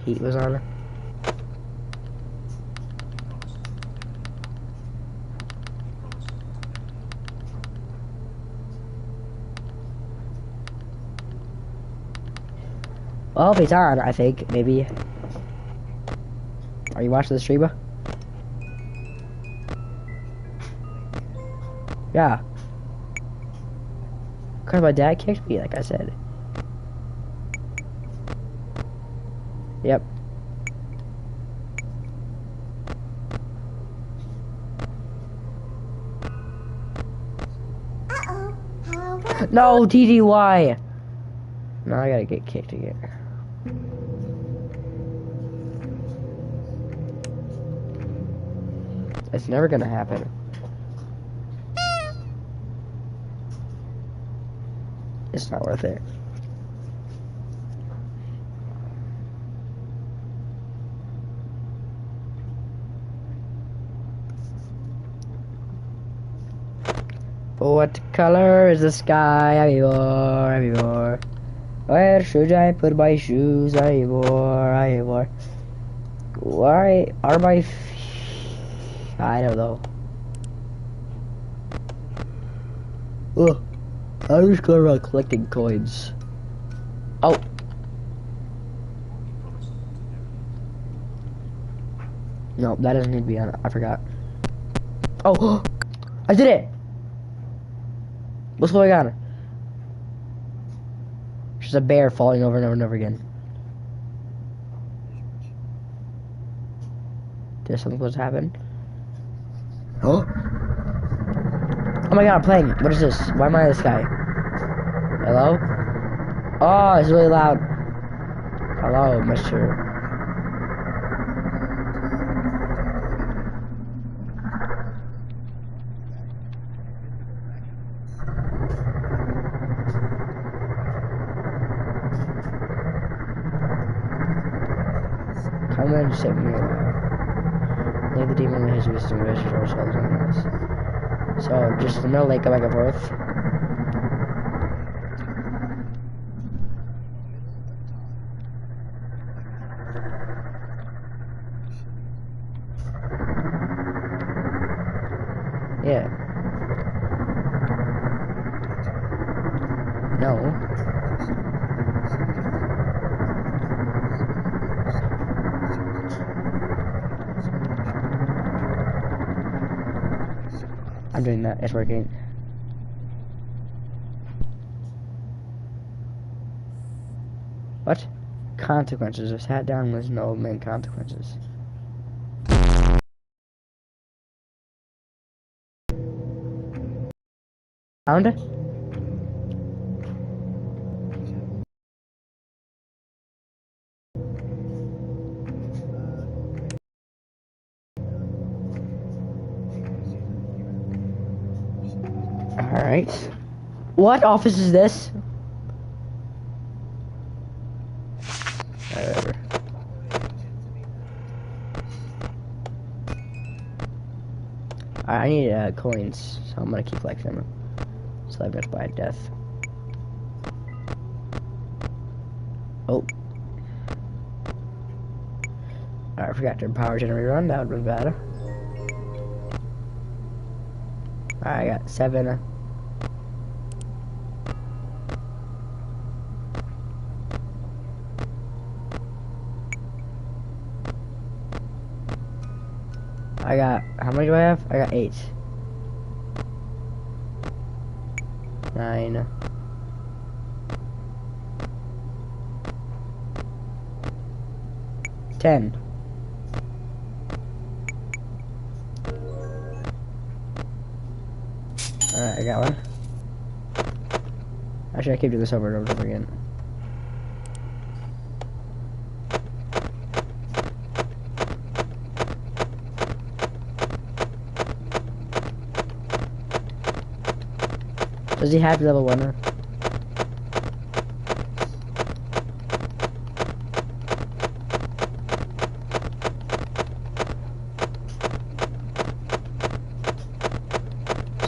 Heat was on. Well, if it's on, I think, maybe. Are you watching the streamer? Yeah. Because my dad kicked me, like I said. Yep. No, TDY! Now I gotta get kicked again. It's never gonna happen. It's not worth it. What color is the sky? Ivor. Where should I put my shoes? Ivor. Why are my I don't know. Ugh. I'm just going around collecting coins. Oh. No, that doesn't need to be on it. I forgot. Oh, I did it! What's going on? Just a bear falling over and over and over again. There's something supposed to happen. Oh! Oh my god, I'm playing. What is this? Why am I in the sky? Hello? Oh, it's really loud. Hello, Mr. Come and save me. Leave the demon in his wisdom, restore souls and us. So, just in the middle lake, go back and forth. Yeah. No. I'm doing that. It's working. What? Consequences. If sat down with no main consequences. Found it? Alright. What office is this? Whatever. I need coins, so I'm gonna keep collecting them. So I'm gonna buy a death. Oh. I forgot to power generator on, that would've been bad. Alright, I got 7. I got, how many do I have? I got 8. 9. 10. Alright, I got one. Actually, I keep doing this over and over again. Does he have level 1?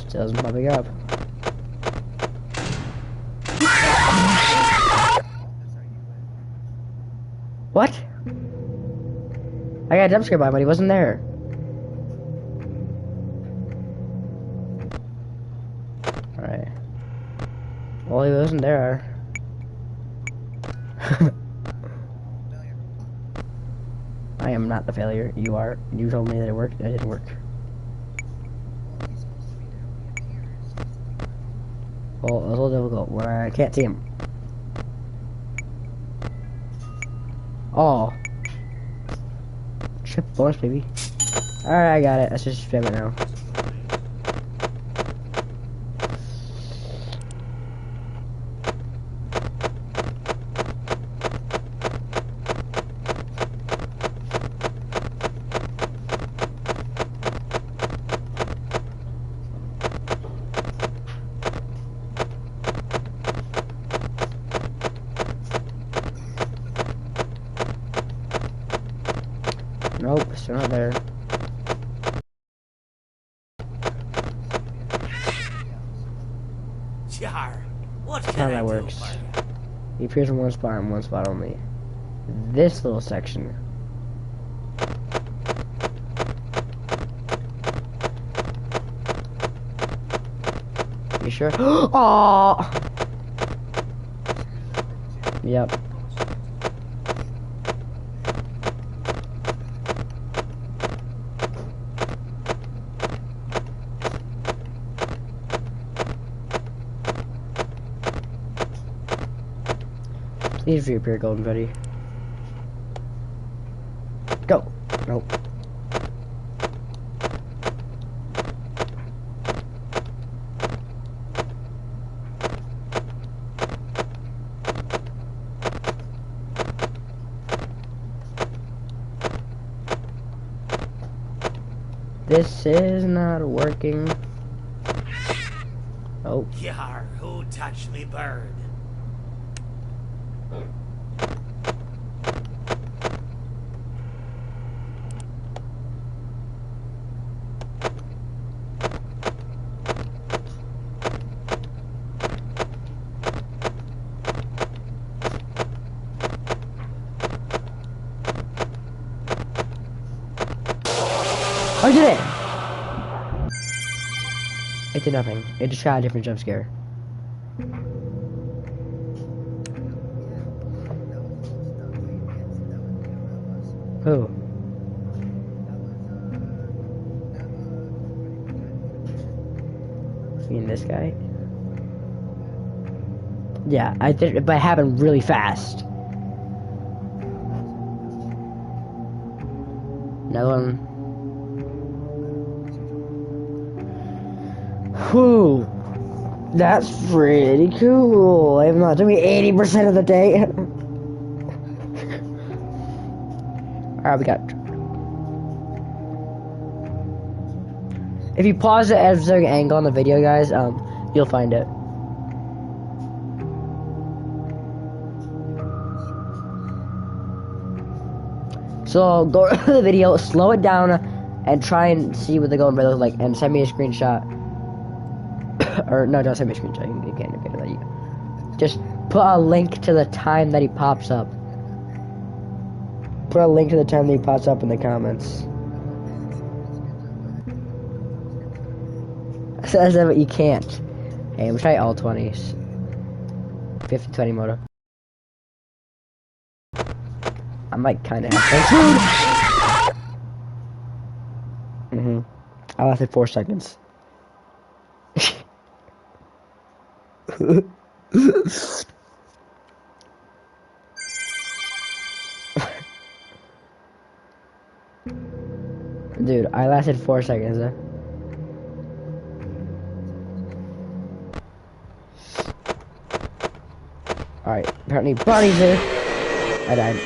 Still isn't popping up. What? I got a jump scare by him, but he wasn't there. Alright. Well, he wasn't there. I am not the failure. You are. You told me that it worked. It didn't work. Well, it was a little difficult when I can't see him. Oh. Trip bonus, baby. Alright, I got it. Let's just spam it now. Nope, still not there. Jar, what That's how that works. He appears in one spot and one spot only. This little section. You sure? Oh! Yep. Please reappear, Golden Buddy. Go. Nope. This is not working. Oh. Yar, who touched me bird? I did it! It did nothing. It just got a different jump scare. Who? You mean this guy? Yeah, I did it, but it happened really fast. Another one. Whew. That's pretty cool. I'm not doing 80% of the day. Alright, we got. If you pause it at a certain angle on the video, guys, you'll find it. So go to the video, slow it down, and try and see what the golden brother looks like, and send me a screenshot. Or no, don't send me a screenshot. You can't get it. Just put a link to the time that he pops up. Put a link to the time that he pops up in the comments. Says that you can't. Hey, I'm try all 20s. 50-20 motor. I might kind of have to. I lasted 4 seconds. Dude, I lasted 4 seconds. Alright, apparently Bonnie's there. I died.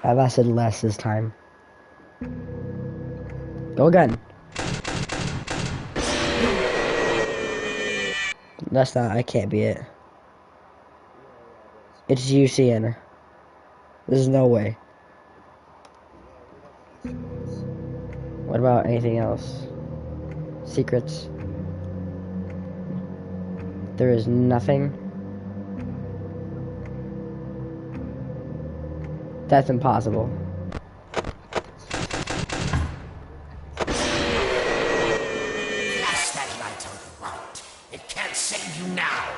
I lasted less this time. Go again. That's not, I can't be it. It's UCN. There's no way. What about anything else? Secrets? There is nothing. That's impossible. Flash that light on the right. It can't save you now.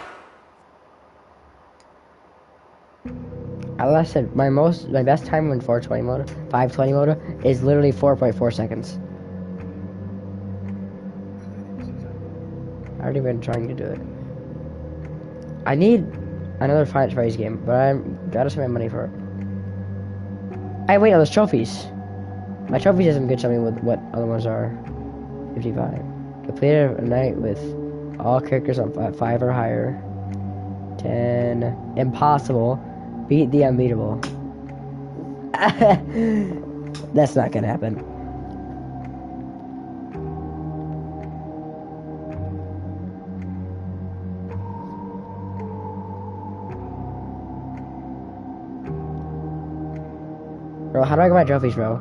I said my best time in 420 mode, 520 mode is literally 4.4 seconds. I already been trying to do it. I need another Find It Phrase game, but I gotta spend money for it. Hey, wait, no, there's trophies. My trophies isn't good. Show me what other ones are. 55. Completed a night with all characters on 5 or higher. 10. Impossible. Beat the unbeatable. That's not gonna happen. Bro, how do I get my trophies, bro?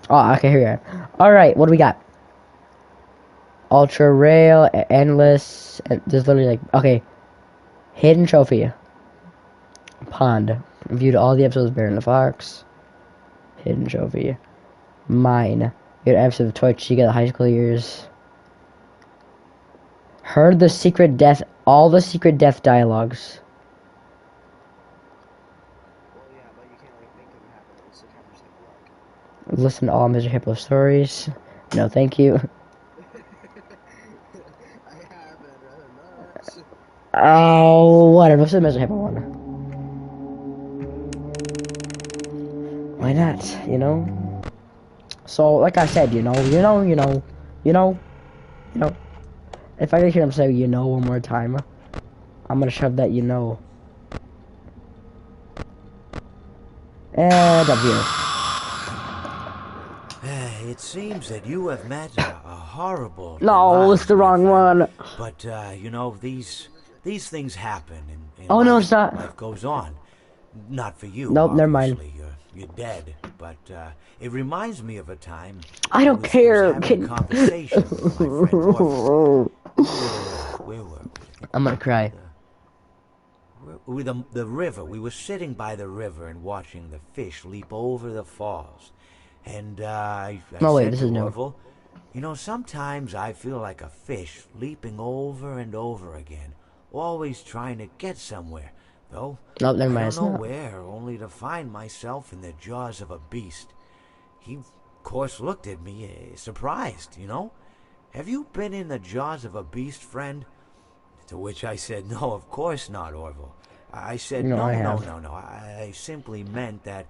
Oh, okay, here we are. Alright, what do we got? Ultra Rail, Endless, and there's literally like, okay. Hidden Trophy. Pond. Viewed all the episodes of Bear and the Fox. Hidden Trophy. Mine. Viewed episodes of Toy Chica, the high school years. Heard the secret death, all the secret death dialogues. Listen to all Mr. Hippo stories. No, thank you. Oh, whatever. Let's do the Mr. Hippo one. Why not? You know? So, like I said, you know. If I can hear him say, you know, one more time, I'm gonna shove that, you know. And up here. It seems that you have met a horrible. No, it's the wrong one. But you know, these things happen, and Oh, life, no, it's not. Life goes on. Not for you. Nope, never mind. You're dead. But it reminds me of a time. I don't care. I was having a conversation with my friend Orphan. Where were we? I'm gonna cry. The river. We were sitting by the river and watching the fish leap over the falls. And I said this to is new. Orville, you know, sometimes I feel like a fish leaping over and over again, always trying to get somewhere, though Nope, never mind. I It's don't know not. where, only to find myself in the jaws of a beast. He, of course, looked at me, surprised, you know. Have you been in the jaws of a beast, friend? To which I said, no, of course not, Orville. I said, No, no. I I simply meant that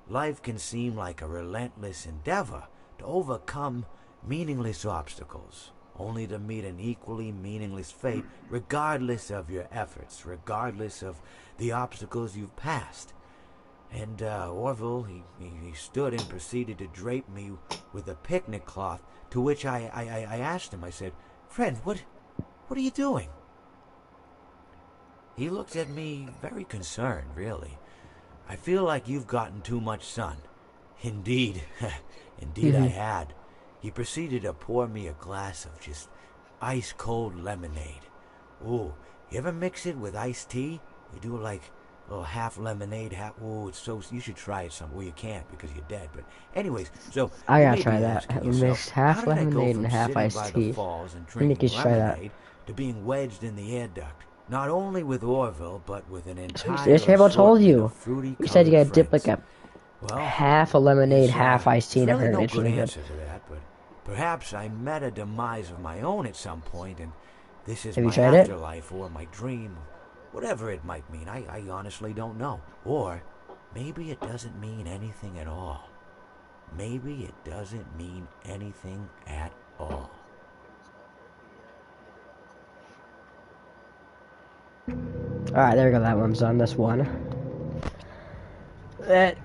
life can seem like a relentless endeavor to overcome meaningless obstacles, only to meet an equally meaningless fate, regardless of your efforts, regardless of the obstacles you've passed. And Orville, he stood and proceeded to drape me with a picnic cloth, to which I asked him, I said, friend, what are you doing? He looked at me very concerned, really. I feel like you've gotten too much sun. Indeed, indeed I had. He proceeded to pour me a glass of just ice-cold lemonade. Ooh, you ever mix it with iced tea? You do like a little half lemonade, half... Ooh, it's so... You should try it some... Well, you can't because you're dead, but... Anyways, so... I gotta try that. Mix half lemonade and half iced tea. I think you should try that. To being wedged in the air duct. Not only with Orville, but with an entire This table told you. You said you gotta dip like a half a lemonade, half iced tea in really every no It's good really good. answer to that, but perhaps I met a demise of my own at some point, and this is Have you my tried it? afterlife or my dream, whatever it might mean. I honestly don't know. Or maybe it doesn't mean anything at all. Maybe it doesn't mean anything at all. Alright, there we go. That one's done. That's one. That.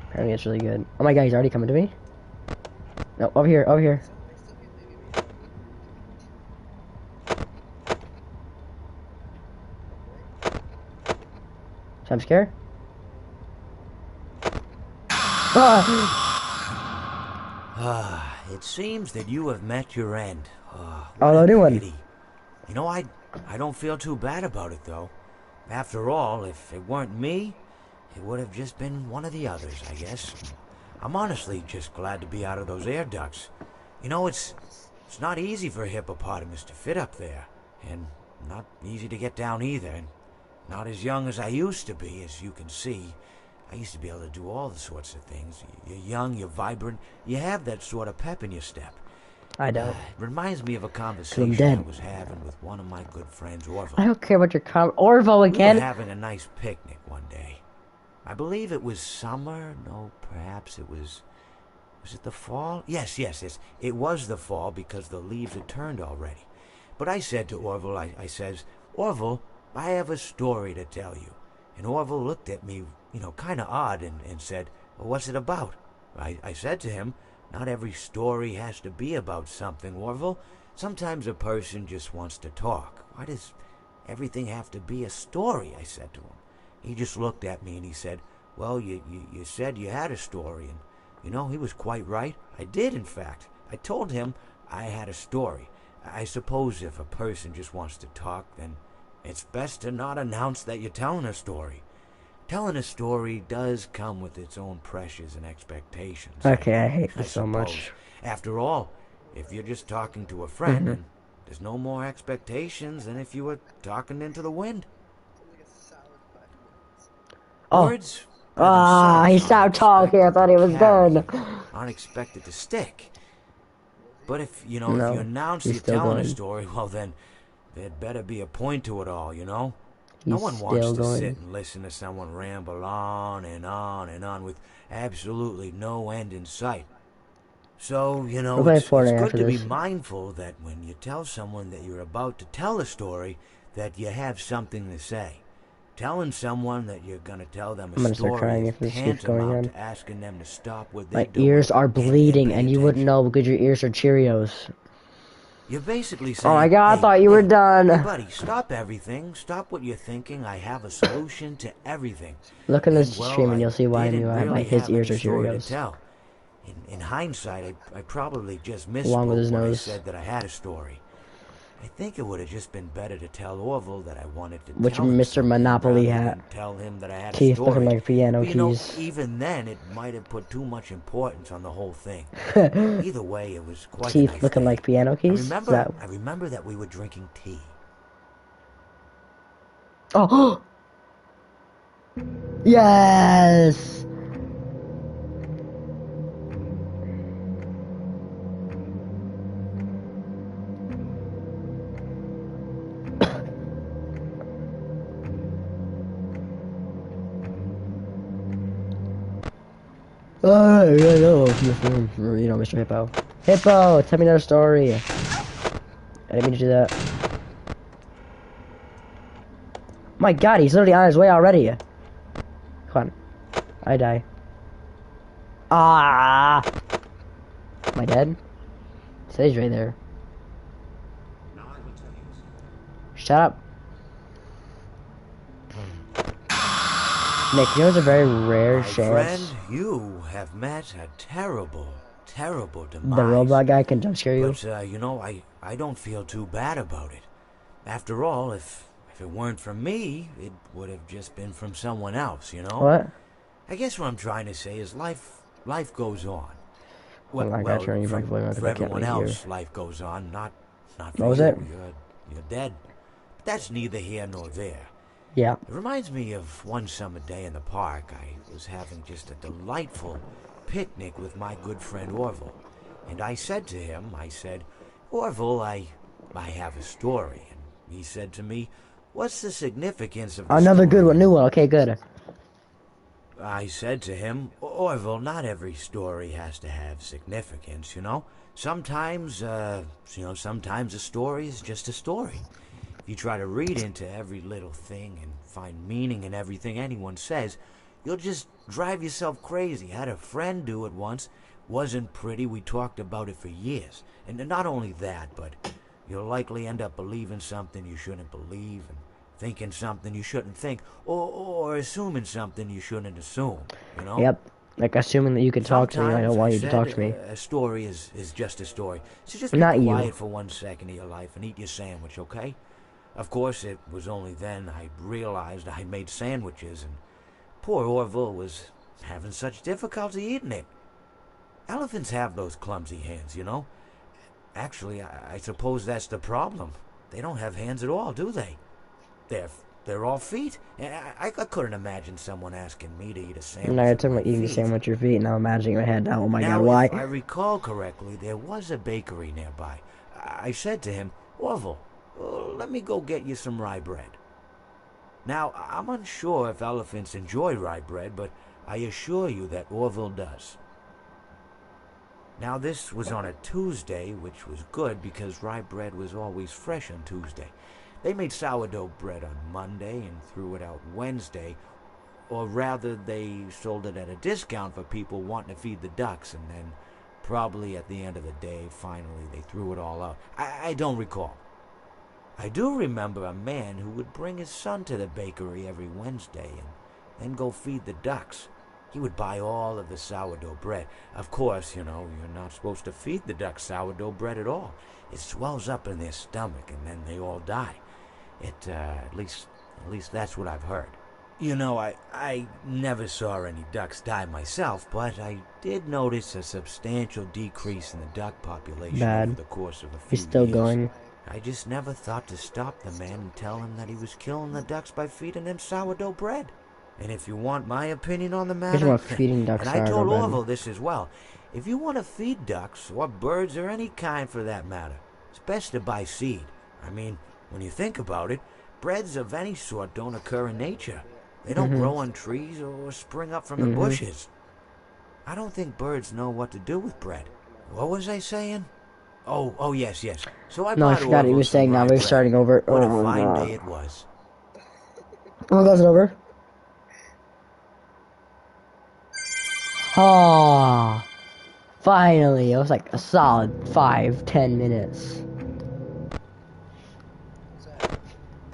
Apparently it's really good. Oh my god, he's already coming to me? No, over here, over here. So I'm scared? It seems that you have met your end. Oh, no, new one. Pity. You know, I don't feel too bad about it, though. After all, if it weren't me, it would have just been one of the others, I guess. I'm honestly just glad to be out of those air ducts. You know, it's not easy for a hippopotamus to fit up there, and not easy to get down either, and not as young as I used to be, as you can see. I used to be able to do all the sorts of things. You're young, you're vibrant, you have that sort of pep in your step. I don't. It reminds me of a I'm conversation dead. I was having with one of my good friends, Orville. I don't care about your Orville We again. were having a nice picnic one day. I believe it was summer. No, perhaps it was... Was it the fall? Yes. It was the fall because the leaves had turned already. But I said to Orville, I says, Orville, I have a story to tell you. And Orville looked at me, kind of odd and said, well, what's it about? I said to him, not every story has to be about something, Orville. Sometimes a person just wants to talk. Why does everything have to be a story? I said to him. He just looked at me and he said, well, you said you had a story. And, he was quite right. I did, in fact. I told him I had a story. I suppose if a person just wants to talk, then it's best to not announce that you're telling a story. Telling a story does come with its own pressures and expectations. Okay, I hate this so much. After all, if you're just talking to a friend, then there's no more expectations than if you were talking into the wind. Words. He stopped talking. I thought he was done. Aren't expected to stick. But if you No, announce he's you're still telling a going. story, well then, there'd better be a point to it all, No He's one wants still to going. sit and listen to someone ramble on and on and on with absolutely no end in sight. So, We're playing it's Fortnite good after to be this. mindful that when you tell someone that you're about to tell a story, that you have something to say. Telling someone that you're going to tell them I'm a gonna start story crying is if this keeps going tantamount on. to asking them to stop what they're My doing ears are and bleeding, pay and you wouldn't attention. know because your ears are Cheerios. You're basically Oh my saying, god, I thought you were done. Hey, buddy, stop everything. Stop what you're thinking. I have a solution to everything. Look in this And, well, stream and I you'll see why I didn't knew really his have ears any are story to Cheerios. tell. In hindsight, I probably just Along with misspoke his when I nose. said that I had a story. I think it would have just been better to tell Orville that I wanted to Which tell him Mr. something Monopoly rather hat. than tell him that I had a Keys looking story. like piano But, keys. even then, it might have put too much importance on the whole thing. Either way, it was quite a Keith nice looking day. like piano keys? I remember that we were drinking tea. Oh! Yes! Mr. Hippo. Hippo, tell me another story. I didn't mean to do that. My god, he's literally on his way already. Come on. I die. Ah! Am I dead? It says right there. Shut up. Nick, you know it's a very rare My chance. friend, you have met a terrible, terrible demise. The robot guy can jump scare you. But, I don't feel too bad about it. After all, if it weren't from me, it would have just been from someone else, What? I guess what I'm trying to say is life goes on. Well, I got you, you might blame it 'cause for I can't everyone really else, hear. life goes on, not for What was you. it? You're dead. But that's neither here nor there. Yeah. It reminds me of one summer day in the park. I was having just a delightful picnic with my good friend Orville. And I said to him, Orville, I have a story. And he said to me, what's the significance of the Another story? good one, new one. Okay, good. I said to him, Orville, not every story has to have significance, Sometimes, sometimes a story is just a story. If you try to read into every little thing and find meaning in everything anyone says, you'll just drive yourself crazy. I had a friend do it once. Wasn't pretty. We talked about it for years. And not only that, but you'll likely end up believing something you shouldn't believe and thinking something you shouldn't think, or assuming something you shouldn't assume, Yep. Like, assuming that you can talk to me, I Sometimes don't I want you to said talk to me. a story is just a story. So just be Not you. quiet for 1 second of your life and eat your sandwich, okay? Of course, it was only then I realized I made sandwiches, and poor Orville was having such difficulty eating it. Elephants have those clumsy hands, you know? Actually, I suppose that's the problem. They don't have hands at all, do they? They're all feet. I couldn't imagine someone asking me to eat a sandwich. Now you're with talking my about eating a feet. sandwich with your feet, and now I'm imagining in my head, oh my god, Now, why? if I recall correctly, there was a bakery nearby. I said to him, Orville, let me go get you some rye bread. Now, I'm unsure if elephants enjoy rye bread, but I assure you that Orville does. Now, this was on a Tuesday, which was good because rye bread was always fresh on Tuesday. They made sourdough bread on Monday and threw it out Wednesday, or rather, they sold it at a discount for people wanting to feed the ducks, and then probably at the end of the day, finally, they threw it all out. I don't recall. I do remember a man who would bring his son to the bakery every Wednesday and then go feed the ducks. He would buy all of the sourdough bread. Of course, you know, you're not supposed to feed the ducks sourdough bread at all. It swells up in their stomach and then they all die. At least that's what I've heard. You know, I never saw any ducks die myself, but I did notice a substantial decrease in the duck population over the course of a few He's still years. going. I just never thought to stop the man and tell him that he was killing the ducks by feeding them sourdough bread. And if you want my opinion on the matter, about feeding ducks and I told sourdough bread. Orville this as well, if you want to feed ducks, or birds, or any kind for that matter, it's best to buy seed. I mean, when you think about it, breads of any sort don't occur in nature. They don't grow on trees or spring up from the bushes. I don't think birds know what to do with bread. What was I saying? Oh, yes. So I No, I bought forgot he Orville was some saying now rye we're bread. starting over. What a Oh my fine god. day it was. Oh, goes it over? Ah, finally. It was like a solid 5-10 minutes.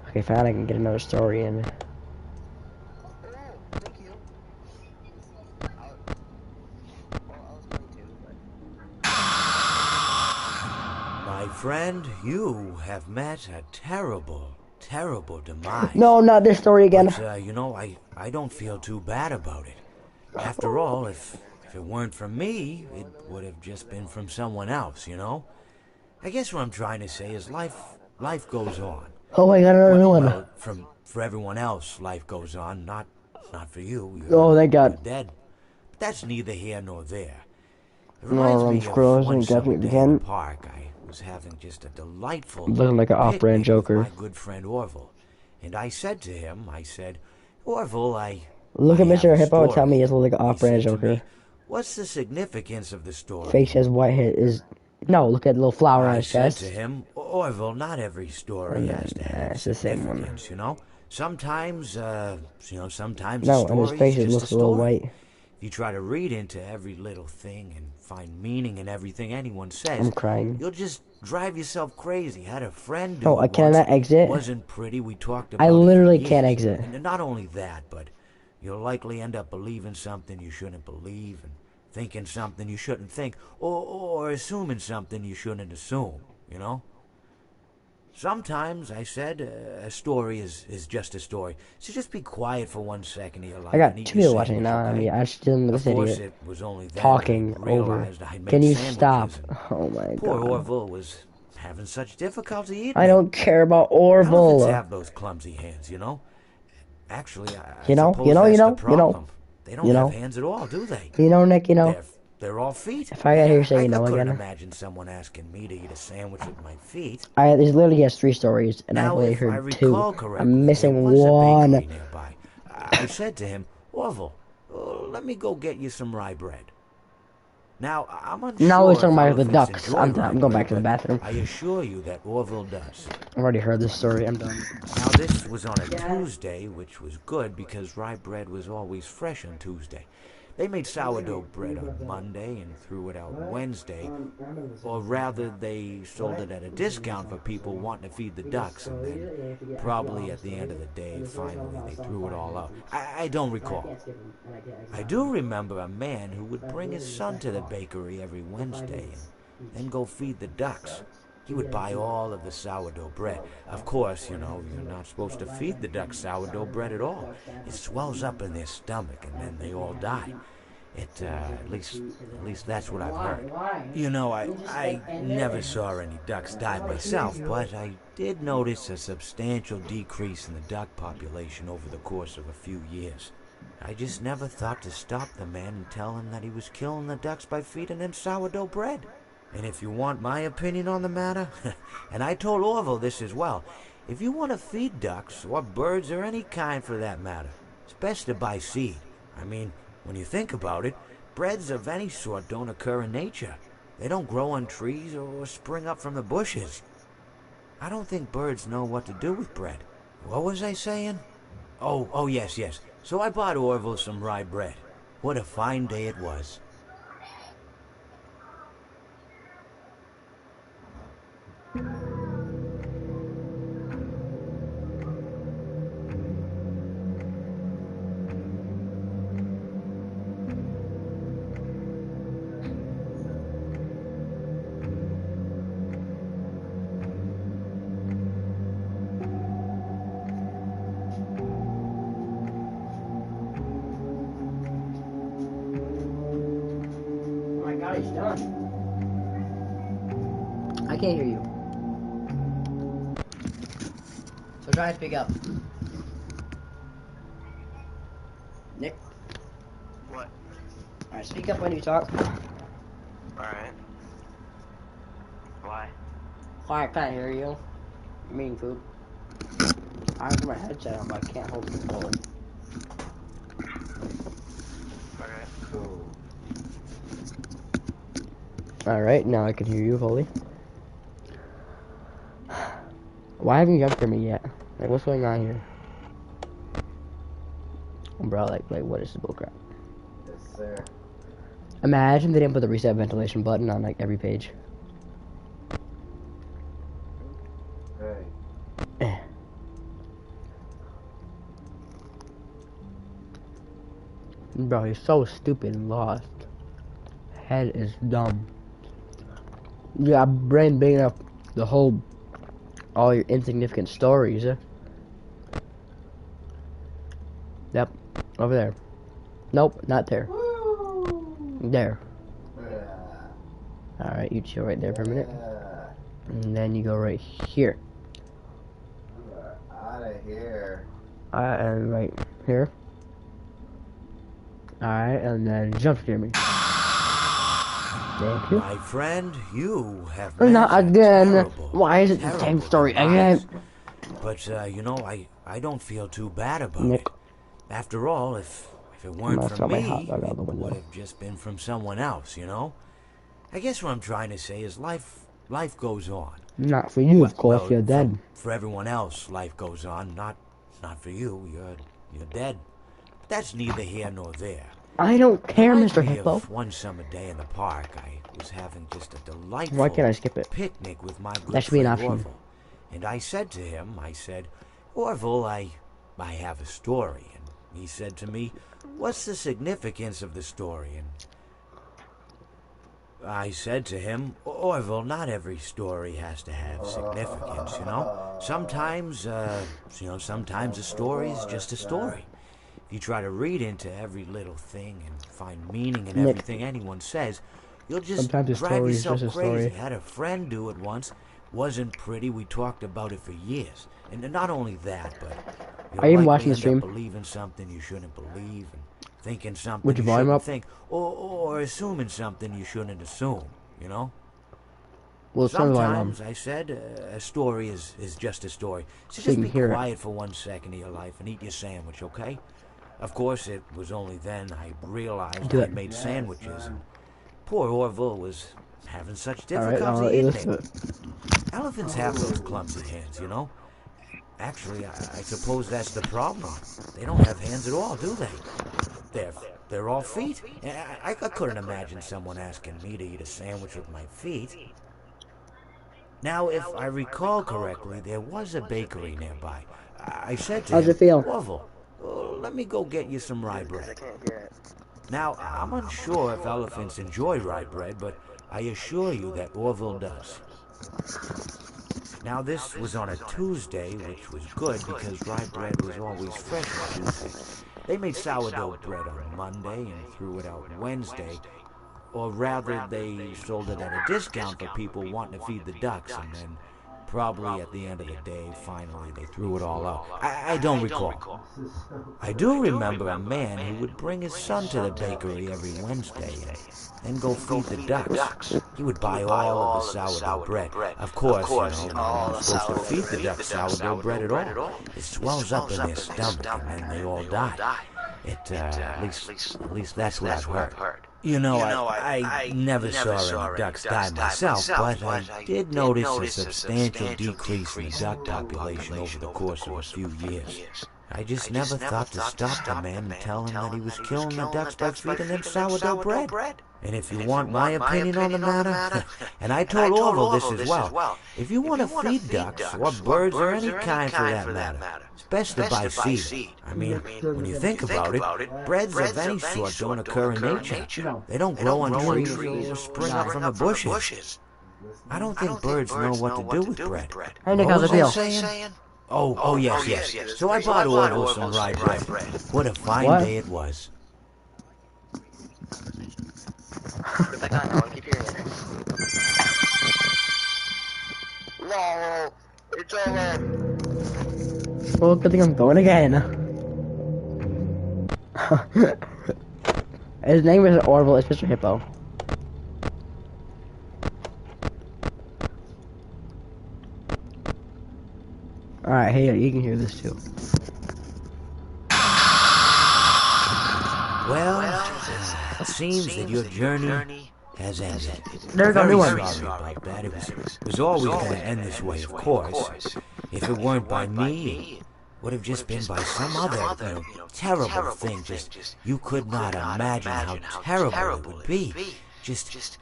Okay, finally I can get another story in. Thank you. I was going to, but... My friend, you have met a terrible, terrible demise. No, not this story again. But, you know, I don't feel too bad about it. After all, if it weren't from me, it would have just been from someone else, you know? I guess what I'm trying to say is life goes on. Oh my god, another one. Well, for everyone else, life goes on, not for you. Oh, thank God. You're dead. But that's neither here nor there. It No, reminds I'm me squirrels of one and summer Gabriel day in again. the park. I was having just a delightful Looking like an off-brand picnic with Joker. my good friend Orville. And I said to him, Orville, Look I at have Mr. a Hippo and tell me story." he's like an He off-brand said to me, Joker. "What's the significance of the story?" Face has white hair is... No, look at the little flower on I his said chest. to him, Orville, not every story has to have it's the same one. significance, you know? Sometimes, sometimes No, a and his story face is just looks a a little story. white. If you try to read into every little thing and find meaning in everything anyone says, I'm crying. you'll just drive yourself crazy. Had a friend do Oh, I it cannot once. exit? Wasn't pretty. We talked about I it for literally years. can't exit. And not only that, but you'll likely end up believing something you shouldn't believe, and thinking something you shouldn't think, or assuming something you shouldn't assume, you know? Sometimes, I said, a story is just a story. So just be quiet for 1 second of your life. I got and eat 2 your people watching sandwich, now. I okay? mean, I'm just dealing with Of this course, idiot. it was only then Talking I over. realized I made Can you sandwiches, stop? and Oh my poor god. Orville was having such difficulty eating I it. don't care about Elephants Orville. have those clumsy hands, you know? Actually, I You know, suppose you know, that's you know, the problem. They don't you have know. hands at all, do they? You know, Nick, you know. They're all feet. If I got here say you know I couldn't again. imagine someone asking me to eat a sandwich with my feet. There's literally has 3 stories, and I've Now, only if I heard 2. recall correctly, I'm there missing was a one. bakery nearby. I said to him, Orville, let me go get you some rye bread. Now, I'm unsure Now we're if talking about the elephants ducks. enjoy I'm done. rye I'm going bread, back to the but bathroom. I assure you that Orville does. I've already heard this story. I'm done. Now, this was on a Tuesday, which was good because rye bread was always fresh on Tuesday. They made sourdough bread on Monday and threw it out Wednesday. Or rather, they sold it at a discount for people wanting to feed the ducks, and then probably at the end of the day, finally, they threw it all out. I don't recall. I do remember a man who would bring his son to the bakery every Wednesday and then go feed the ducks. He would buy all of the sourdough bread. Of course, you're not supposed to feed the ducks sourdough bread at all. It swells up in their stomach and then they all die. At least that's what I've heard. I never saw any ducks die myself, but I did notice a substantial decrease in the duck population over the course of a few years. I just never thought to stop the man and tell him that he was killing the ducks by feeding them sourdough bread. And if you want my opinion on the matter, and I told Orville this as well, if you want to feed ducks, or birds, or any kind for that matter, it's best to buy seed. I mean, when you think about it, breads of any sort don't occur in nature. They don't grow on trees or spring up from the bushes. I don't think birds know what to do with bread. What was I saying? Oh, yes. So I bought Orville some rye bread. What a fine day it was. He's done. I can't hear you. So try and speak up. Nick? What? Alright, speak up when you talk. Alright. Why? I can't hear you. I'm eating food. I have my headset on, but I can't hold the controller. Alright. Cool. Alright, now I can hear you fully. Why haven't you jumped for me yet? Like, what's going on here? Bro, like what is this bullcrap? Yes, sir. Imagine they didn't put the reset ventilation button on, like, every page. Hey. Bro, he's so stupid and lost. Head is dumb. You got brain big enough to hold all your insignificant stories. Yep, over there. Nope, not there. There. Alright, you chill right there for a minute. And then you go right here. Out of here. And right here. Alright, and then jump near me. Thank you. My friend, you have Not again. terrible, Why is it the same story again? But I don't feel too bad about Nick. it. After all, if it weren't Must from throw my me, hot dog out it the window. would have just been from someone else, I guess what I'm trying to say is life goes on. Not for you, of course. You're dead. For everyone else, life goes on. Not for you. You're dead. But that's neither here nor there. I don't care, Reminds Mr. me Hippo. of one summer day in the park, I was having just a delightful Why can't I skip it? picnic with my good That should be an friend option. Orville. And I said to him, Orville, I have a story. And he said to me, what's the significance of the story? And I said to him, Orville, not every story has to have significance, Sometimes, sometimes a story is just a story. If you try to read into every little thing and find meaning in Nick. everything anyone says, you'll just Sometimes a drive story is yourself just a crazy. story. Had a friend do it once. Wasn't pretty. We talked about it for years. And not only that, but Are you even likely watching the end stream? up believing something you shouldn't believe, and thinking something Would you you volume shouldn't up? think, or assuming something you shouldn't assume. Well, it's on Sometimes, I said, a story is just a story. So So you just can be hear it. quiet for 1 second of your life and eat your sandwich, okay? Of course, it was only then I realized Do I it. made sandwiches. And poor Orville was having such Alright, difficulty eating let's do it. it. Elephants have those clumsy hands, Actually, I suppose that's the problem. They don't have hands at all, do they? They're They're all feet. I couldn't imagine someone asking me to eat a sandwich with my feet. Now, if I recall correctly, there was a bakery nearby. I said to How's him, it feel? Orville, let me go get you some rye bread. Now, I'm unsure if elephants enjoy rye bread, but I assure you that Orville does. Now, this was on a Tuesday, which was good because rye bread was always fresh on Tuesday. They made sourdough bread on Monday and threw it out Wednesday, or rather, they sold it at a discount for people wanting to feed the ducks, and then probably at the end of the day, finally, they threw it all out. I don't recall. I do remember a man who would bring his son to the bakery every Wednesday and then go feed the ducks. He would buy all of the sourdough bread. Of course, you're not supposed to feed the ducks sourdough bread at all. It swells up in their stomach and then they all die. At least that's what I've heard. I never saw any ducks die myself, but I did notice a substantial decrease in the duck population over the course of a few years. I just never thought to stop the man and tell him that he was killing the ducks by feeding them sourdough bread. And if you want my opinion on the matter, and I told Orville this as well, if you want to feed ducks, or birds, or any kind for that matter, it's best to buy seed. I mean, when you think about it, breads of any sort don't occur in nature. They don't grow on trees or spring up from the bushes. I don't think birds know what to do with bread. Hey, Nick, how's it feel? Oh, yes. So I bought Orville some rye bread. What a fine day it was. Get back on, I'll keep hearing it. No, it's over. Well, good thing I'm going again. His name is Orville, it's Mr. Hippo. Alright, hey, you can hear this too. Well, it seems that your journey has ended. There we go, new one. Sorry about that. It was always going to end this way, of course. If it weren't by me, it would have just been by some other, terrible thing. Just, you could not imagine how terrible it would be.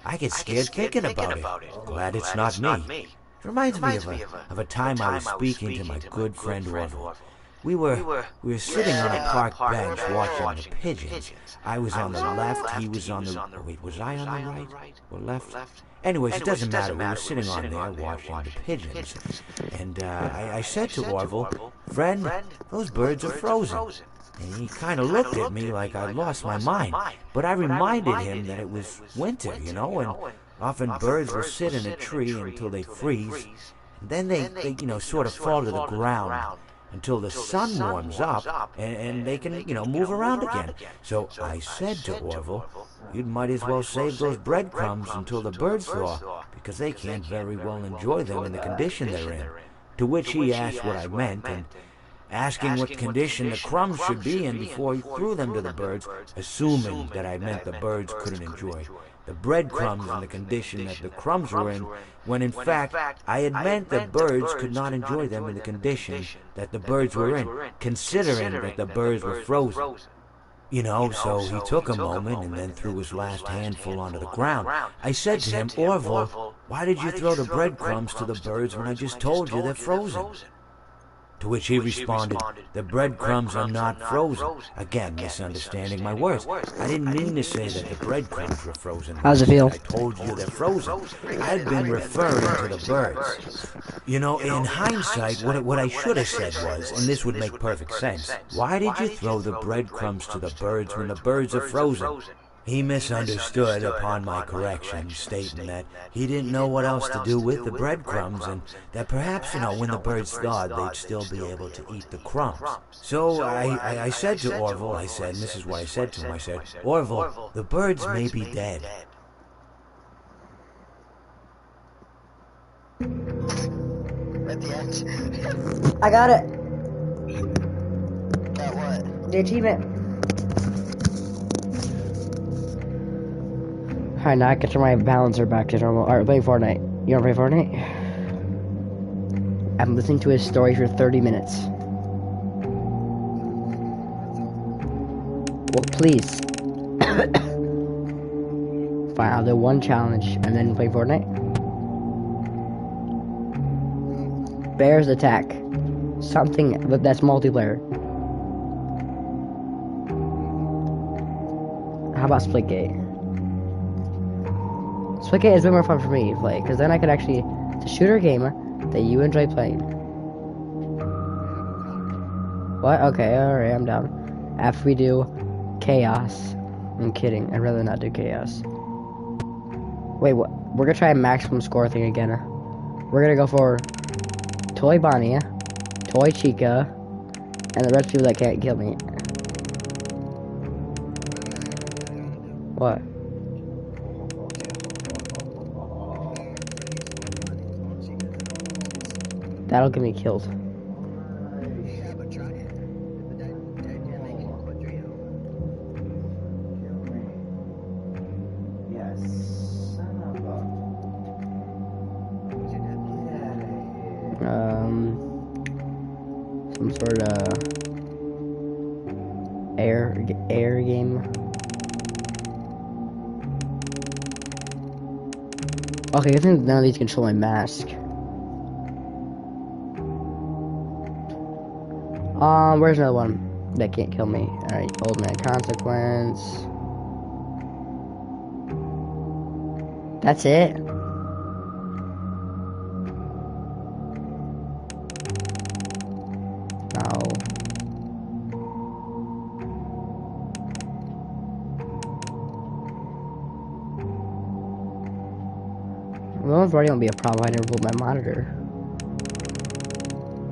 I get scared thinking about it. Glad it's not me. It reminds me of a time I was speaking to my good friend Orville. We were sitting on a park bench watching the pigeons. I was on the left, he was on the... Wait, was I on the right or left? Anyways, it doesn't matter. We were sitting on there watching the pigeons. And I said to Orville, "Friend, those birds are frozen." And he kind of looked at me like I'd lost my mind. But I reminded him that it was winter, and often birds will sit in a tree until they freeze. And then they sort of fall to the ground until the sun warms up and they can, move around again. So I said to Orville, "You might as well save those breadcrumbs until the birds thaw, because they can't very well enjoy them in the condition they're in." To which he asked what I meant, and asking what condition the crumbs should be in before he threw them to the birds, assuming that I meant the birds couldn't enjoy the breadcrumbs in the condition that the crumbs were in, when in fact I had meant that birds could not enjoy them in the condition that the birds were in, considering that the birds were frozen. So he took a moment and then threw his last handful onto the ground. I said to him, "Orville, why did you throw the breadcrumbs to the birds when I just told you they're frozen?" To which he responded, "The breadcrumbs are not frozen." Again, misunderstanding my words. I didn't mean to say that the breadcrumbs were frozen. How's it feel? I told you they're frozen. I'd been referring to the birds. In hindsight, what I should have said was, and this would make perfect sense, "Why did you throw the breadcrumbs to the birds when the birds are frozen?" He misunderstood upon my correction, stating that he didn't know what else to do with the breadcrumbs, and that perhaps, when the birds thawed, they'd still be able to eat the crumbs. So I said to Orville, and this is what I said to him, I said, "Orville, the birds may be dead." At the end. I got it. Got what? The achievement. Alright, now I can turn my balancer back to normal. Alright, play Fortnite. You wanna play Fortnite? I'm listening to his story for 30 minutes. Well, please. Fine, I'll do one challenge and then play Fortnite. Bears attack. Something that's multiplayer. How about Splitgate? Splitgate is way more fun for me to play, because then I could actually... It's a shooter game that you enjoy playing. What? Okay, alright, I'm down. After we do Chaos. I'm kidding, I'd rather not do Chaos. Wait, what? We're gonna try a maximum score thing again. We're gonna go for Toy Bonnie, Toy Chica, and the rest of people that can't kill me. What? That'll get me killed. Some sort of air game. Okay, I think none of these control my mask. Where's another one that can't kill me? Alright, old man consequence. That's it? No. Well, it's already gonna be a problem. I never pulled my monitor.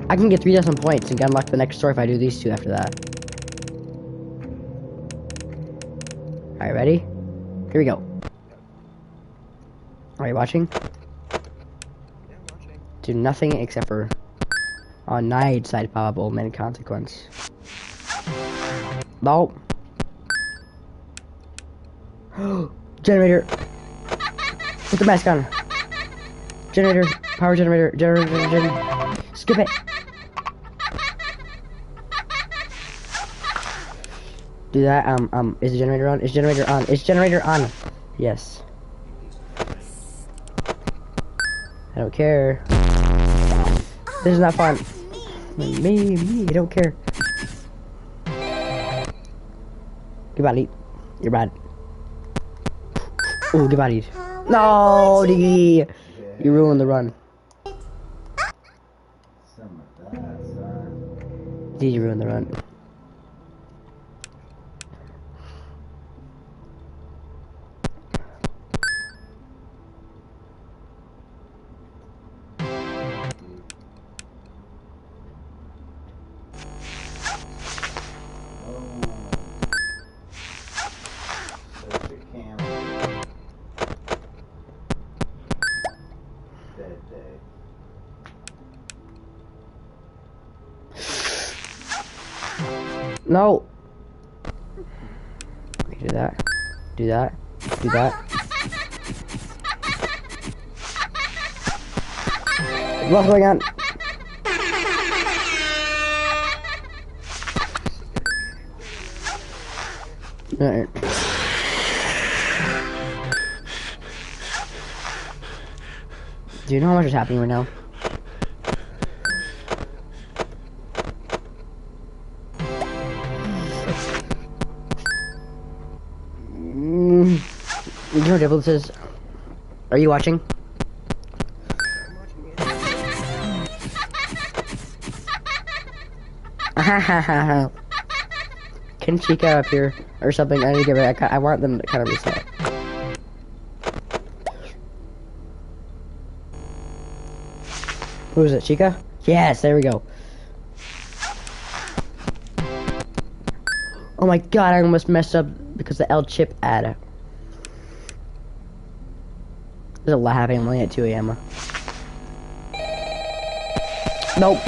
I can get 3,000 points and unlock the next store if I do these two after that. Alright, ready? Here we go. Are you watching? Do nothing except for on night side pop up old man consequence. Nope. Generator. Put the mask on. Generator. Power generator. Generator. Skip it. Do that. Is the generator on? Is generator on? Is generator on? Yes. I don't care. This is not fun. Me, I don't care. Get bodied. You're bad. Ooh, get bodied. No, Diggy! You ruined the run. Did you ruin the run? No. Do that. Do that. Do that. What's going on? Alright. Do you know how much is happening right now? You know what difference is? Are you watching? Can Chica up here or something? I need to give it. I want them to kind of reset. Who is it? Chica? Yes, there we go. Oh my god, I almost messed up because the L chip ad. There's a lot happening. I'm only at 2 AM. Nope.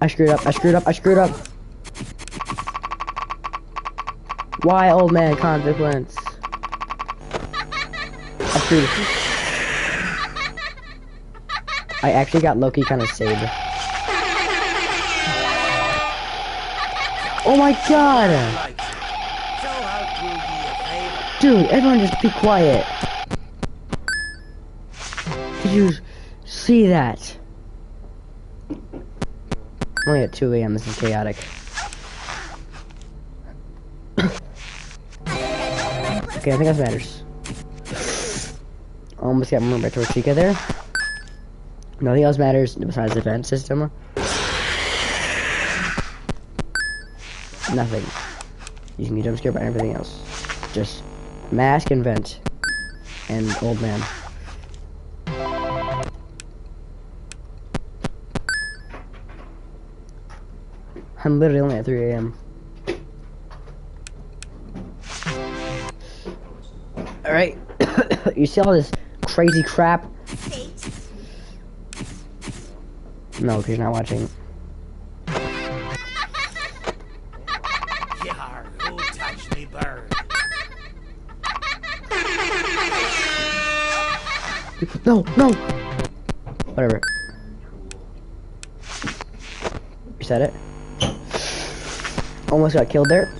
I screwed up. I screwed up. I screwed up. Why, old man consequence? I screwed up. I actually got Loki kind of saved. Oh my god! Dude, everyone just be quiet. Did you see that? Only at 2 a.m. This is chaotic. Okay, I think that matters. Almost got more retro Chica there. Nothing else matters besides the vent system. Nothing. You can get jump scared by everything else. Just mask and vent. And old man. I'm literally only at 3 a.m. Alright. You see all this crazy crap? No, because you're not watching. Yar, who touched me bird? No, no! Whatever. You said it? Almost got killed there.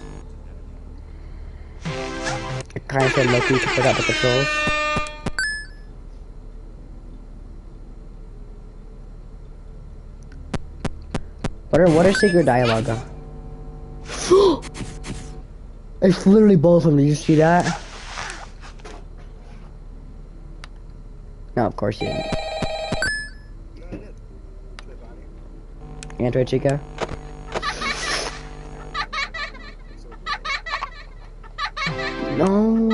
I kind of said Loki to forgot the controls. What are secret dialogue? It's literally both of them. Did you see that? No, of course you didn't. Android Chica? No.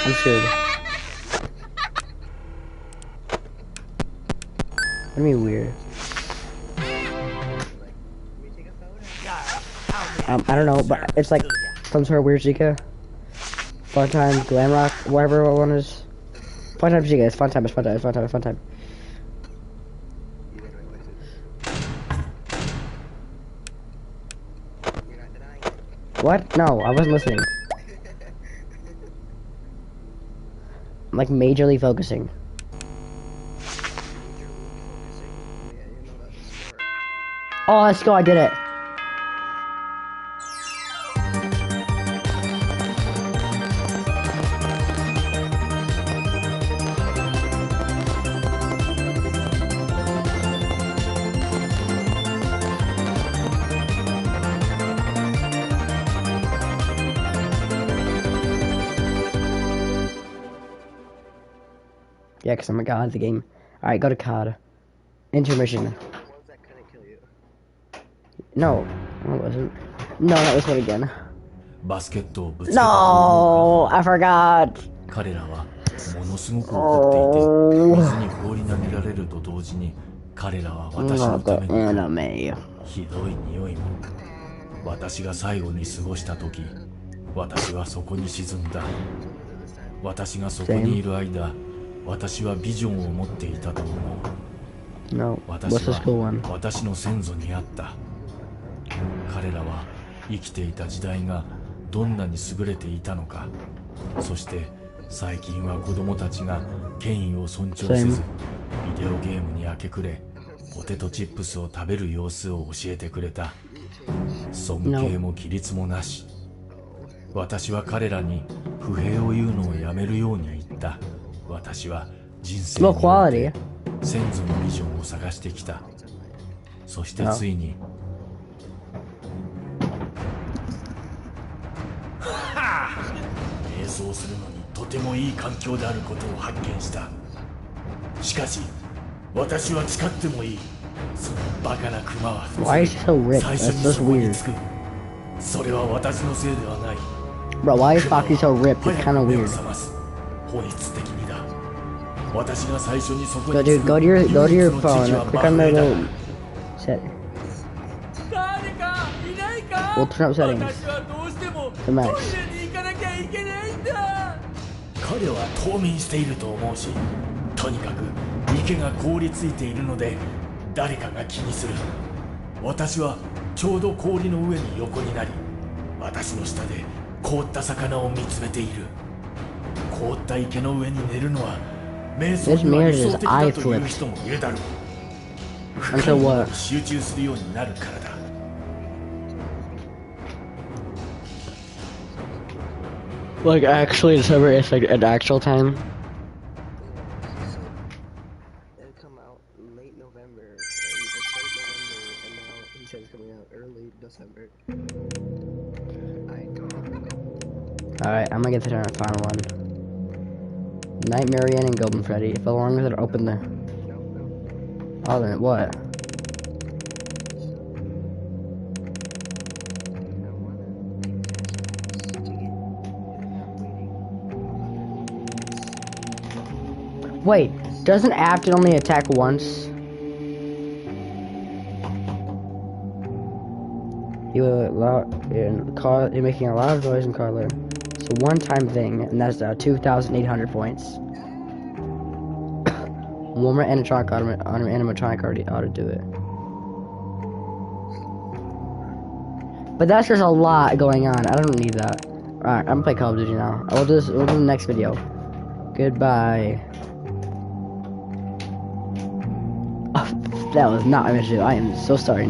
I'm scared. What do you mean weird? I don't know, but it's like some sort of weird Chica. Fun time, glam rock, whatever one is. Fun time Chica, it's fun time, it's fun time, it's fun time, it's fun time. What? No, I wasn't listening. I'm like majorly focusing. Oh, let's go, I did it. Yeah, because I'm a god of the game. Alright, go to COD. Intermission. No, it wasn't. No, that was one again. No, I forgot. 彼らはものすごく怒っていて、水に放り投げられると同時に彼らは私のためにひどい匂いも。私が最後に過ごした時、私はそこに沈んだ。私がそこにいる間、私はビジョンを持っていたと思う。No, 私は私の先祖にあった。彼らは生きていた時代がどんなに優れていたのか。そして最近は子供たちが権威を尊重せず、ビデオゲームに明け暮れ、ポテトチップスを食べる様子を教えてくれた。尊敬も規律もなし。私は彼らに不平を言うのをやめるように言った。私は人生において先祖のビジョンを探してきた。そしてついに瞑想するのにとてもいい環境であることを発見した。しかし私は誓ってもいい。そのバカなクマは最初にそこにつく。それは私のせいではない。Bro, why is Foxy so ripped? It's kind of weird. 本質的にだ。私が最初にそこ Go に to your phone. Click on the little set. We'll turn up settings. The max. 彼は冬眠していると思うし、とにかく池が凍りついているので誰かが気にする。私はちょうど氷の上に横になり、私の下で凍った魚を見つめている。凍った池の上に寝るのは瞑想には理想的だという人もいるだろう。深いものに集中するようになるからだ。Like actually December is like an actual time. It'll come out late November, and now he says it's coming out early December. Alright, I'm gonna get to the final one. Nightmare Inn and Golden Freddy. If as long as it open the oh then what? Wait, doesn't Afton only attack once? He will you're making a lot of noise in Carla. It's a one-time thing, and that's 2,800 points. One more animatronic already ought to do it. But that's just a lot going on. I don't need that. Alright, I'm gonna play Call of Duty now. We'll do the next video. Goodbye. That was not my issue. I am so sorry, Nick.